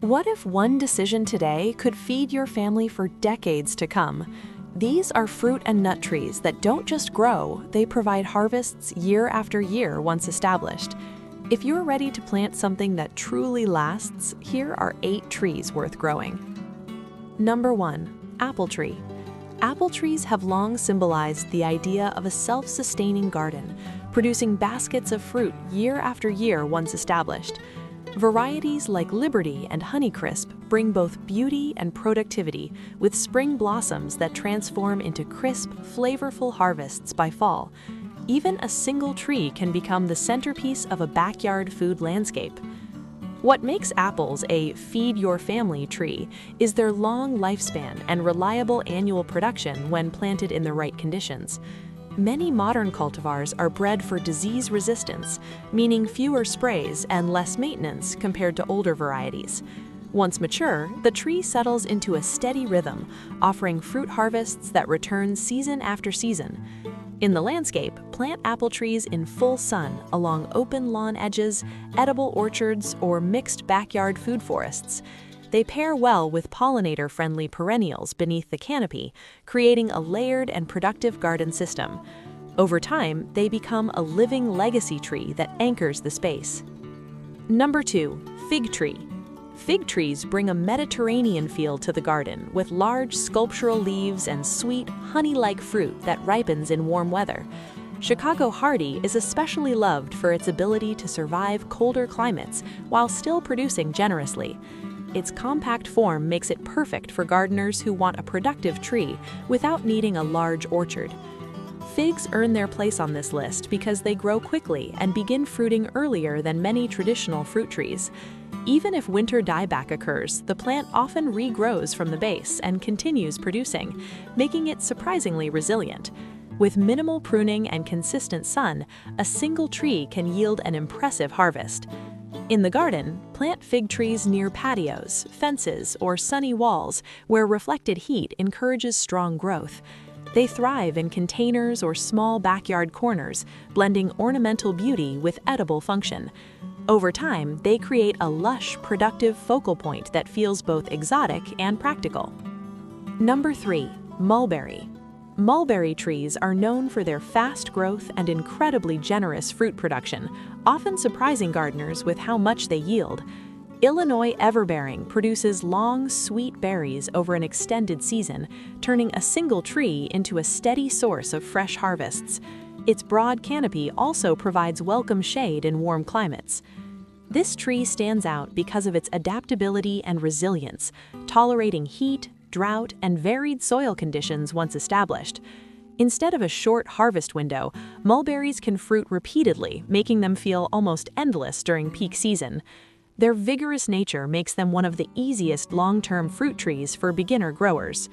What if one decision today could feed your family for decades to come? These are fruit and nut trees that don't just grow, they provide harvests year after year once established. If you're ready to plant something that truly lasts, here are 8 trees worth growing. Number 1. Apple tree. Apple trees have long symbolized the idea of a self-sustaining garden, producing baskets of fruit year after year once established. Varieties like Liberty and Honeycrisp bring both beauty and productivity, with spring blossoms that transform into crisp, flavorful harvests by fall. Even a single tree can become the centerpiece of a backyard food landscape. What makes apples a feed your family tree is their long lifespan and reliable annual production when planted in the right conditions. Many modern cultivars are bred for disease resistance, meaning fewer sprays and less maintenance compared to older varieties. Once mature, the tree settles into a steady rhythm, offering fruit harvests that return season after season. In the landscape, plant apple trees in full sun along open lawn edges, edible orchards, or mixed backyard food forests. They pair well with pollinator-friendly perennials beneath the canopy, creating a layered and productive garden system. Over time, they become a living legacy tree that anchors the space. Number 2. Fig tree. Fig trees bring a Mediterranean feel to the garden, with large sculptural leaves and sweet, honey-like fruit that ripens in warm weather. Chicago hardy is especially loved for its ability to survive colder climates while still producing generously. Its compact form makes it perfect for gardeners who want a productive tree without needing a large orchard. Figs earn their place on this list because they grow quickly and begin fruiting earlier than many traditional fruit trees. Even if winter dieback occurs, the plant often regrows from the base and continues producing, making it surprisingly resilient. With minimal pruning and consistent sun, a single tree can yield an impressive harvest. In the garden, plant fig trees near patios, fences, or sunny walls where reflected heat encourages strong growth. They thrive in containers or small backyard corners, blending ornamental beauty with edible function. Over time, they create a lush, productive focal point that feels both exotic and practical. Number 3. Mulberry. Mulberry trees are known for their fast growth and incredibly generous fruit production, often surprising gardeners with how much they yield. Illinois everbearing produces long, sweet berries over an extended season, turning a single tree into a steady source of fresh harvests. Its broad canopy also provides welcome shade in warm climates. This tree stands out because of its adaptability and resilience, tolerating heat, drought, and varied soil conditions once established. Instead of a short harvest window, mulberries can fruit repeatedly, making them feel almost endless during peak season. Their vigorous nature makes them one of the easiest long-term fruit trees for beginner growers.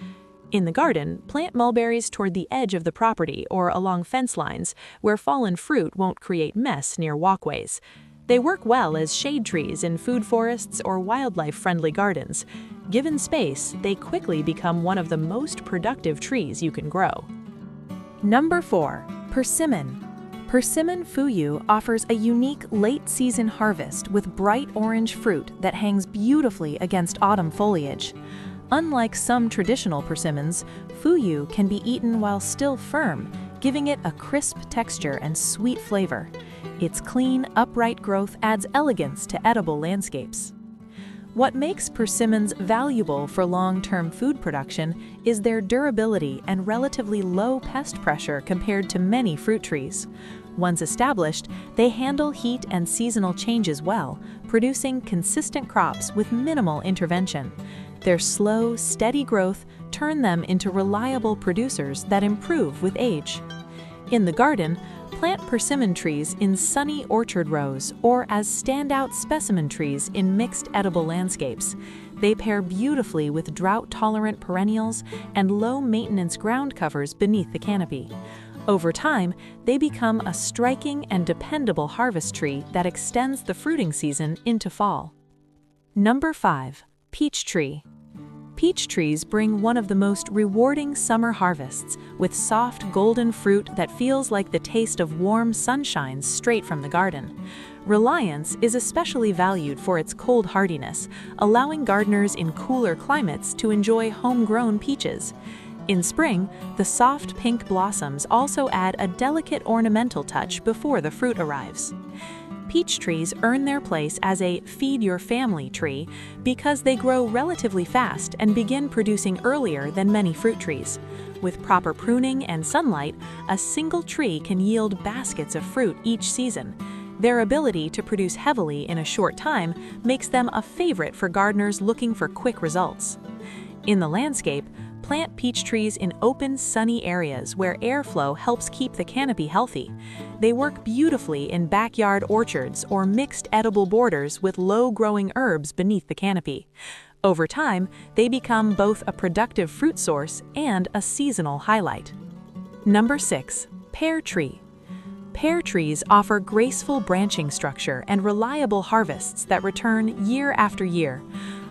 In the garden, plant mulberries toward the edge of the property or along fence lines, where fallen fruit won't create mess near walkways. They work well as shade trees in food forests or wildlife-friendly gardens. Given space, they quickly become one of the most productive trees you can grow. Number 4. Persimmon. Persimmon fuyu offers a unique late-season harvest with bright orange fruit that hangs beautifully against autumn foliage. Unlike some traditional persimmons, fuyu can be eaten while still firm, giving it a crisp texture and sweet flavor. Its clean, upright growth adds elegance to edible landscapes. What makes persimmons valuable for long-term food production is their durability and relatively low pest pressure compared to many fruit trees. Once established, they handle heat and seasonal changes well, producing consistent crops with minimal intervention. Their slow, steady growth turns them into reliable producers that improve with age. In the garden, plant persimmon trees in sunny orchard rows or as standout specimen trees in mixed edible landscapes. They pair beautifully with drought-tolerant perennials and low-maintenance ground covers beneath the canopy. Over time, they become a striking and dependable harvest tree that extends the fruiting season into fall. Number 5. Peach tree. Peach trees bring one of the most rewarding summer harvests, with soft golden fruit that feels like the taste of warm sunshine straight from the garden. Reliance is especially valued for its cold hardiness, allowing gardeners in cooler climates to enjoy homegrown peaches. In spring, the soft pink blossoms also add a delicate ornamental touch before the fruit arrives. Peach trees earn their place as a feed your family tree because they grow relatively fast and begin producing earlier than many fruit trees. With proper pruning and sunlight, a single tree can yield baskets of fruit each season. Their ability to produce heavily in a short time makes them a favorite for gardeners looking for quick results. In the landscape, plant peach trees in open, sunny areas where airflow helps keep the canopy healthy. They work beautifully in backyard orchards or mixed edible borders with low-growing herbs beneath the canopy. Over time, they become both a productive fruit source and a seasonal highlight. Number 6. Pear tree. Pear trees offer graceful branching structure and reliable harvests that return year after year.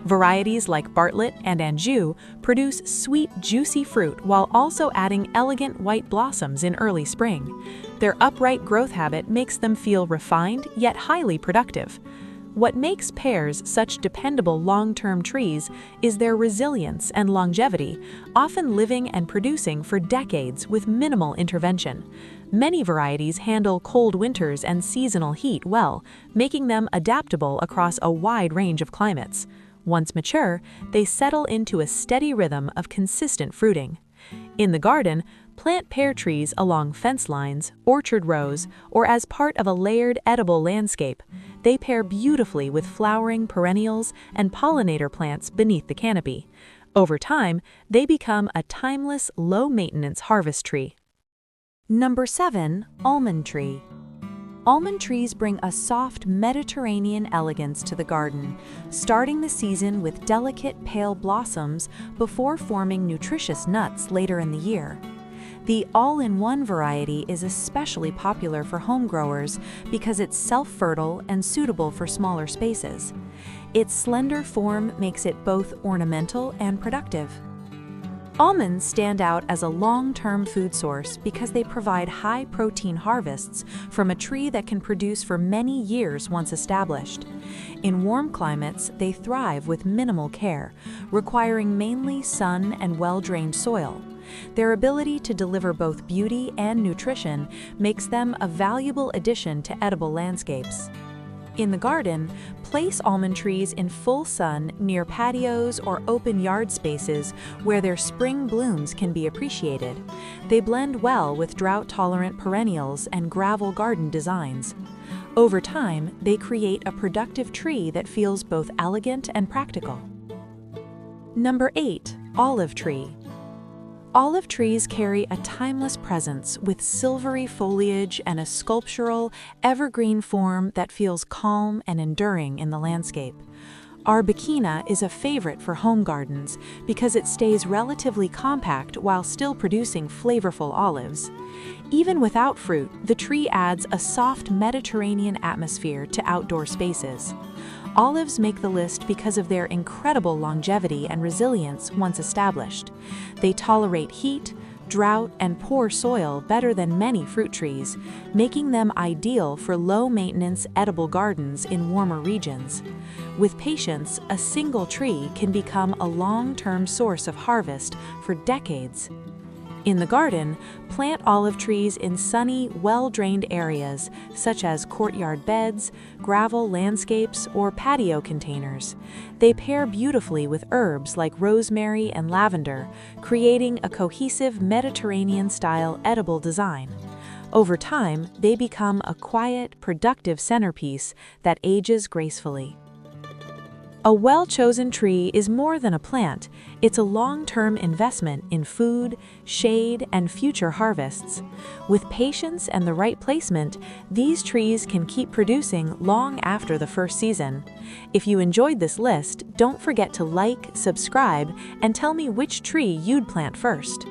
Varieties like Bartlett and Anjou produce sweet, juicy fruit while also adding elegant white blossoms in early spring. Their upright growth habit makes them feel refined yet highly productive. What makes pears such dependable long-term trees is their resilience and longevity, often living and producing for decades with minimal intervention. Many varieties handle cold winters and seasonal heat well, making them adaptable across a wide range of climates. Once mature, they settle into a steady rhythm of consistent fruiting. In the garden, plant pear trees along fence lines, orchard rows, or as part of a layered edible landscape. They pair beautifully with flowering perennials and pollinator plants beneath the canopy. Over time, they become a timeless, low-maintenance harvest tree. Number 7. Almond tree. Almond trees bring a soft Mediterranean elegance to the garden, starting the season with delicate pale blossoms before forming nutritious nuts later in the year. The all-in-one variety is especially popular for home growers because it's self-fertile and suitable for smaller spaces. Its slender form makes it both ornamental and productive. Almonds stand out as a long-term food source because they provide high-protein harvests from a tree that can produce for many years once established. In warm climates, they thrive with minimal care, requiring mainly sun and well-drained soil. Their ability to deliver both beauty and nutrition makes them a valuable addition to edible landscapes. In the garden, place almond trees in full sun near patios or open yard spaces where their spring blooms can be appreciated. They blend well with drought-tolerant perennials and gravel garden designs. Over time, they create a productive tree that feels both elegant and practical. Number 8. Olive tree. Olive trees carry a timeless presence with silvery foliage and a sculptural, evergreen form that feels calm and enduring in the landscape. Arbequina is a favorite for home gardens because it stays relatively compact while still producing flavorful olives. Even without fruit, the tree adds a soft Mediterranean atmosphere to outdoor spaces. Olives make the list because of their incredible longevity and resilience once established. They tolerate heat, drought, and poor soil better than many fruit trees, making them ideal for low-maintenance edible gardens in warmer regions. With patience, a single tree can become a long-term source of harvest for decades. In the garden, plant olive trees in sunny, well-drained areas such as courtyard beds, gravel landscapes, or patio containers. They pair beautifully with herbs like rosemary and lavender, creating a cohesive Mediterranean-style edible design. Over time, they become a quiet, productive centerpiece that ages gracefully. A well-chosen tree is more than a plant. It's a long-term investment in food, shade, and future harvests. With patience and the right placement, these trees can keep producing long after the first season. If you enjoyed this list, don't forget to like, subscribe, and tell me which tree you'd plant first.